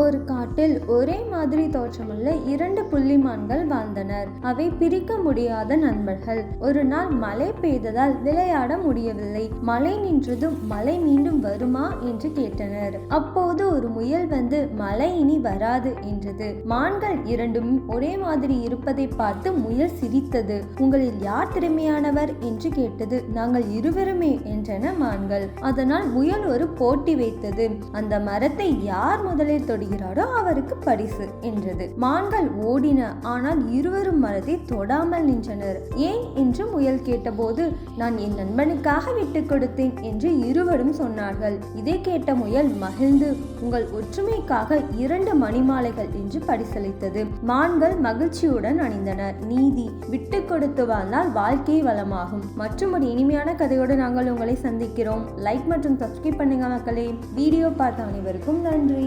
ஒரு காட்டில் ஒரே மாதிரி தோற்றமுள்ள 2 புள்ளிமான்கள் வாழ்ந்தனர். அவை பிரிக்க முடியாத நண்பர்கள். ஒரு நாள் மழை பெய்ததால் விளையாட முடியவில்லை. மழை நின்றதும் மழை மீண்டும் வருமா என்று கேட்டனர். அப்போது ஒரு முயல் வந்து மழை இனி வராது என்றது. மான்கள் இரண்டும் ஒரே மாதிரி இருப்பதை பார்த்து முயல் சிரித்தது. உங்களில் யார் திறமையானவர் என்று கேட்டது. நாங்கள் இருவருமே என்றன மான்கள். அதனால் முயல் ஒரு போட்டி வைத்தது. அந்த மரத்தை யார் முதலில் தொடுகிறாரோ அவருக்கு பரிசு என்றது. மான்கள் ஓடின. ஆனால் இருவரும் மரத்தை தொடாமல் நின்றனர். ஏன் என்று முயல் கேட்டபோது, நான் என் நண்பனுக்காக விட்டுக் கொடுத்தேன் என்று இருவரும் சொன்னார்கள். இதை கேட்ட முயல் மகிழ்ந்து, உங்கள் ஒற்றுமைக்காக 2 மணிமாலைகள் என்று பரிசளித்தது. மான்கள் மகிழ்ச்சியுடன் அணிந்தனர். நீதி: விட்டு கொடுத்து வாழ்ந்தால் வாழ்க்கை வளமாகும். மற்றும் ஒரு இனிமையான கதையோடு நாங்கள் உங்களை சந்திக்கிறோம். லைக் மற்றும் சப்ஸ்கிரைப் பண்ணுங்க மக்களே. வீடியோ பார்த்த அனைவருக்கும் நன்றி.